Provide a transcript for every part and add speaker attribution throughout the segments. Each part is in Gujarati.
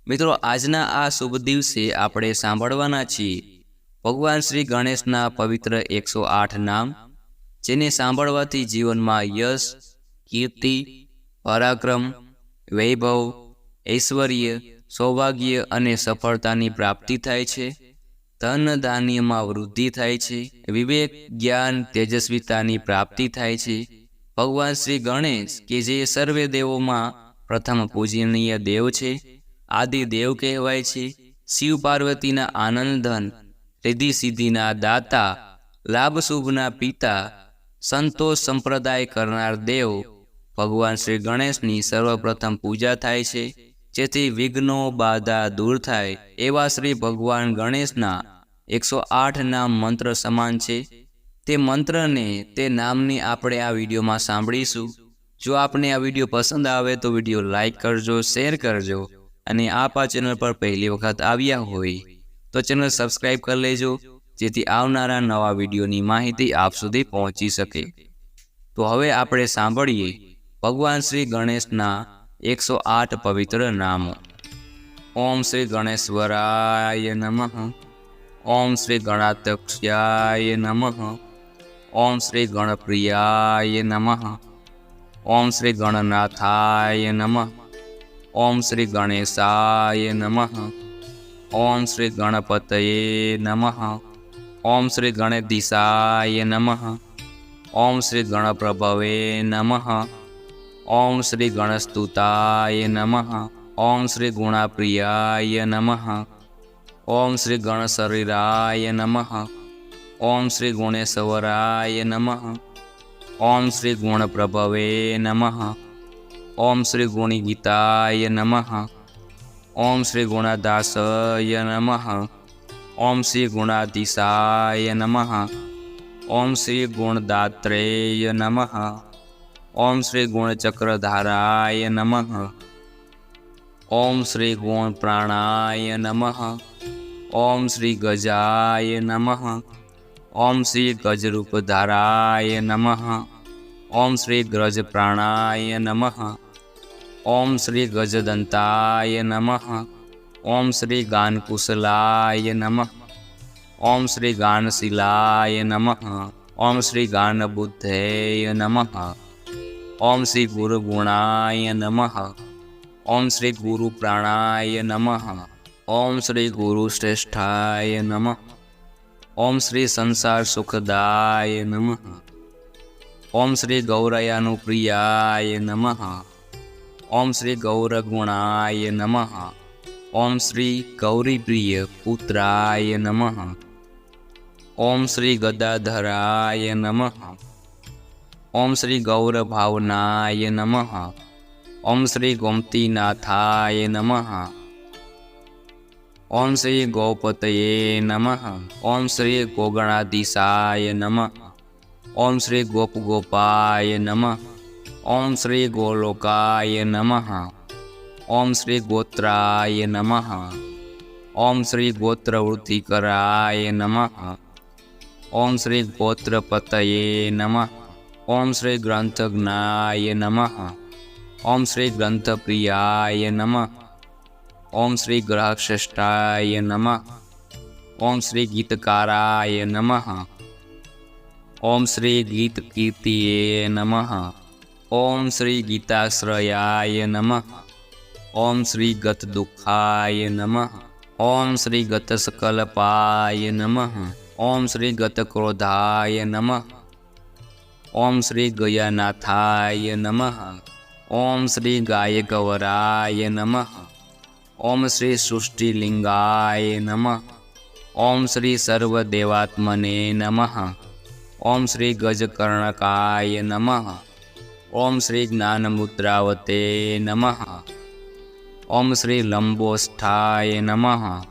Speaker 1: મિત્રો, આજના આ શુભ દિવસે આપણે સાંભળવાના છીએ ભગવાન શ્રી ગણેશના પવિત્ર 108 નામ, જેને સાંભળવાથી જીવનમાં યશ, કીર્તિ, પરાક્રમ, વૈભવ, ઐશ્વર્ય, સૌભાગ્ય અને સફળતાની પ્રાપ્તિ થાય છે. ધન ધાન્યમાં વૃદ્ધિ થાય છે. વિવેક, જ્ઞાન, તેજસ્વીતાની પ્રાપ્તિ થાય છે. ભગવાન શ્રી ગણેશ કે જે સર્વે દેવોમાં પ્રથમ પૂજનીય દેવ છે, આદિ દેવ કહેવાય છે. શિવ પાર્વતીના આનંદ ધન, રિદ્ધિ સિદ્ધિના દાતા, લાભ શુભના પિતા, સંતોષ સંપ્રદાય કરનાર દેવ ભગવાન શ્રી ગણેશની સર્વપ્રથમ પૂજા થાય છે, જેથી વિઘ્નો બાધા દૂર થાય. એવા શ્રી ભગવાન ગણેશના 108 નામ મંત્ર સમાન છે. તે મંત્રને, તે નામની આપણે આ વિડીયોમાં સાંભળીશું. જો આપને આ વિડીયો પસંદ આવે તો વિડીયો લાઈક કરજો, શેર કરજો, અને આપ આ ચેનલ પર પહેલી વખત આવ્યા હોય તો ચેનલ સબસ્ક્રાઈબ કરી લેજો, જેથી આવનારા નવા વિડીયોની માહિતી આપ સુધી પહોંચી શકે. તો હવે આપણે સાંભળીએ ભગવાન શ્રી ગણેશના 108 પવિત્ર નામો. ઓમ શ્રી ગણેશ્વરાય નમઃ. ઓમ શ્રી ગણાધ્યક્ષાય નમઃ. ઓમ શ્રી ગણપ્રિયાય નમઃ. ઓમ શ્રી ગણનાથાય નમઃ. ઓમ શ્રી ગણેશાય નમઃ. ઓમ શ્રી ગણપતયે નમઃ. ઓમ શ્રી ગણેશીસાય નમઃ. ઓમ શ્રી ગણપ્રભવે નમઃ. ઓમ શ્રી ગણસ્તુતાય નમઃ. ઓમ શ્રી ગુણાપ્રિયાય નમઃ. ઓમ શ્રી ગણશરીરાય નમઃ. ઓમ શ્રી ગુણેશ્વરાય નમઃ. ઓમ શ્રી ગુણપ્રભવે નમઃ. ઓમ શ્રી ગુણગીતાય નમઃ. ઓમ શ્રી ગુણદાસય નમઃ. ઓમ શ્રી ગુણાધીશાય નમઃ. ઓમ શ્રી ગુણદાત્રેય નમઃ. ઓમ શ્રી ગુણચક્રધારાય નમઃ. ઓમ શ્રી ગુણપ્રાણાય નમઃ. ઓમ શ્રી ગજાય નમઃ. ઓમ શ્રી ગજરૂપધારાય નમઃ. ઓમ શ્રી ગ્રજપ્રાણાય નમઃ. ઓમ શ્રી ગજદંતાય નમઃ. ઓમ શ્રી ગાનકુશલાય નમઃ. ઓમ શ્રી ગાનશીલાય નમઃ. ઓમ શ્રી ગાનબુદ્ધેય નમઃ. ઓમ શ્રી ગુરુગુણાય નમઃ. ઓમ શ્રી ગુરુપ્રાણાય નમઃ. ઓમ શ્રી ગુરુશ્રેષ્ઠાય નમઃ. ઓમ શ્રી સંસાર સુખદાય નમઃ. ઓમ શ્રી ગૌરયાનુપ્રિયાય નમઃ. ઓમ શ્રી ગૌરગુણાય નમઃ. ઓમ શ્રી ગૌરીપ્રિય પુત્રાય નમઃ. ઓમ શ્રી ગદાધરાય નમઃ. ઓમ શ્રી ગૌરભાવનાય નમઃ. ઓમ શ્રી ગોમતીનાથાય નમઃ. ઓમ શ્રી ગોપતયે નમઃ. ઓમ શ્રી ગોગણાધીશાય નમઃ. ઓમ શ્રી ગોપગોપાય નમઃ. ઓમ શ્રી ગોલોકાય નમઃ. ઓમ શ્રી ગોત્રાય નમઃ. ઓમ શ્રી ગોત્રવૃત્તિકરાય નમઃ. ઓમ શ્રી ગોત્રપતયે નમઃ. ઓમ શ્રી ગ્રંથજ્ઞાય નમઃ. ઓમ શ્રી ગ્રંથપ્રિયાય નમઃ. ઓમ શ્રી ગ્રહશ્રેષ્ઠાય નમઃ. ઓમ શ્રી ગીતકારાય નમઃ. ઓમ શ્રી ગીતકીર્તિયે નમઃ. ઓમ શ્રી ગીતાશ્રયાય નમઃ. ઓમ શ્રી ગતદુઃખાય નમઃ. ઓમ શ્રી ગતસ્કલ્પાય નમઃ. ઓમ શ્રી ગતક્રોધાય નમઃ. ઓમ શ્રી ગયાનાથાય નમઃ. ઓમ શ્રી ગાયગવરાય નમઃ. ઓમ શ્રી સૃષ્ટિલિંગાય નમઃ. ઓમ શ્રી સર્વદેવાત્મને નમઃ. ઓમ શ્રી ગજકર્ણકાય નમઃ. ઓમ શ્રી જ્ઞાનમુદ્રાવતે નમઃ. ઓમ શ્રી લંબોષ્ઠાય નમઃ.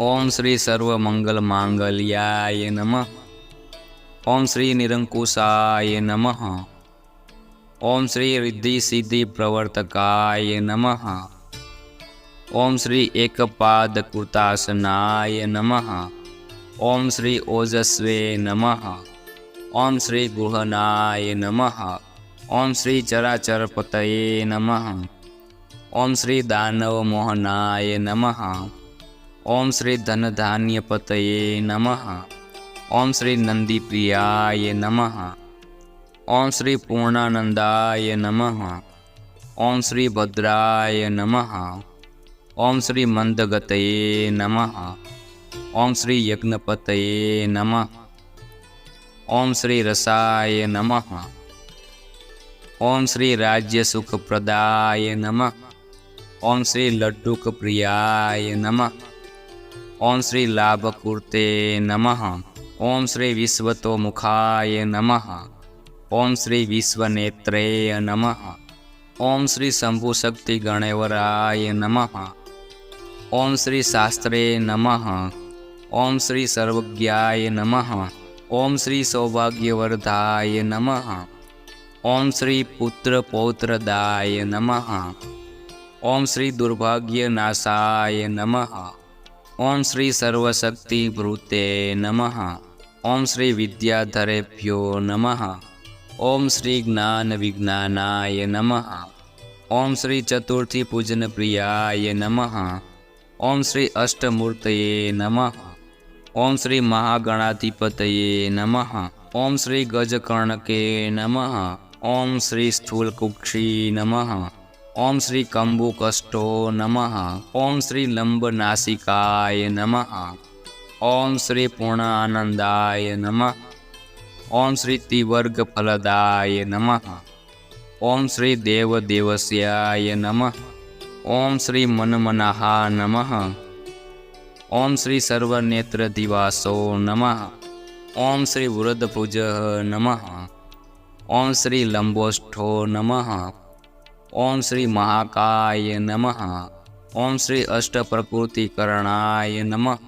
Speaker 1: ઓમ શ્રી સર્વમંગલમાંગલ્યાય નમઃ. ઓમ શ્રી નિરંકુશાય નમઃ. ઓમ શ્રી રિદ્ધિ સિદ્ધિ પ્રવર્તકાય નમઃ. ઓમ શ્રી એકપાદકૃતાસનાય નમઃ. ઓમ શ્રી ઓજસ્વે નમઃ. ઓમ શ્રી ગૃહનાય નમઃ. ઓમ શ્રી ચરાચરપતયે નમઃ. ओम श्री दानव मोहनाय नमः। ओम श्री धनधान्यपतये नमः। ओम श्री नंदीप्रियाय नमः। ओम श्री पूर्णानंदाय नमः। ओम श्री भद्राय नमः। ओम श्री मंदगतये नमः। ओम श्री यज्ञपतये नमः। ओम श्री रसाय नमः। ओम श्री राज्य सुखप्रदाय नमः। ओम श्री लड्डुक प्रियाय नमः। ओम श्री लाभकुर्ते नमः। ओम श्री विश्वतोमुखाय नमः। ओम श्री विश्वनेत्रे नमः। ओम श्री शंभुशक्ति गणेवराय नमः। ओम श्री शास्त्रे नमः। ओम श्री सर्वज्ञाय नमः। ओम श्री सौभाग्यवर्धाय नमः। ओम श्री पुत्र पौत्रदाय नमः। ओम श्री दुर्भाग्यनाशाय नमः। ओम श्री सर्वशक्तिभृते नमः। ओम श्री विद्याधरेभ्यो नमः। ओम श्री ज्ञान विज्ञानाय नमः। ओम श्री चतुर्थी पूजन प्रियाय नमः। ओम श्री अष्टमूर्तये नमः। ओम श्री महागणाधिपतये नमः। ओम श्री गजकर्णके नमः। ओम श्री स्थूलकुक्षी नमः। ओम श्री कम्बुकष्टो नमः। ओम श्री लंबनासिकाय नमः। ओम श्री पूर्णानंदाय नमः। ओम श्री तिवर्गफलदाय नमः। ओम श्री देवदेवस्याय नमः। ओम श्री मनमनहा नमः। ओम श्री सर्वनेत्रदिवासो नमः। ओम श्री वृद्धभुज नमः। ओम श्री लंबोष्ठो नमः। ओम श्री महाकाय नमः। ओम श्री अष्टप्रकृतिकरणाय नमः।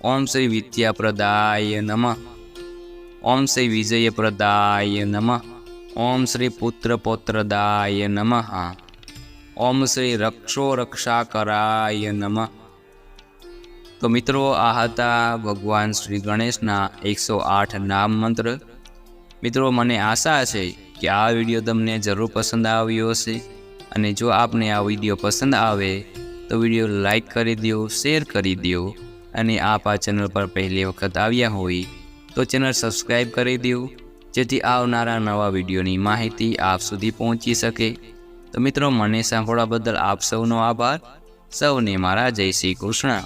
Speaker 1: ओम श्री विद्याप्रदाय नमः। ओम श्री विजयप्रदाय नमः। ओम श्री पुत्रपौत्रदाय नमः। ओम श्री रक्षोरक्षाकराय नमः। तो मित्रों आ हता भगवान श्री गणेशना 108 नाम मंत्र। मित्रों मने आशा है कि आ विडियो तमने जरूर पसंद आव्यो हशे अने जो आपने आ विडियो पसंद आवे तो विडियो लाइक करी दियो, शेर करी दियो अने आप आ चेनल पर पहली वखत आव्या होय तो चेनल सब्सक्राइब करी दियो जेथी आवनारा नवा विडियोनी माहिती आप सुधी पहोंची सके। तो मित्रों मने सांभळवा बदल आप सौनो आभार। सौने मारा जय श्री कृष्ण।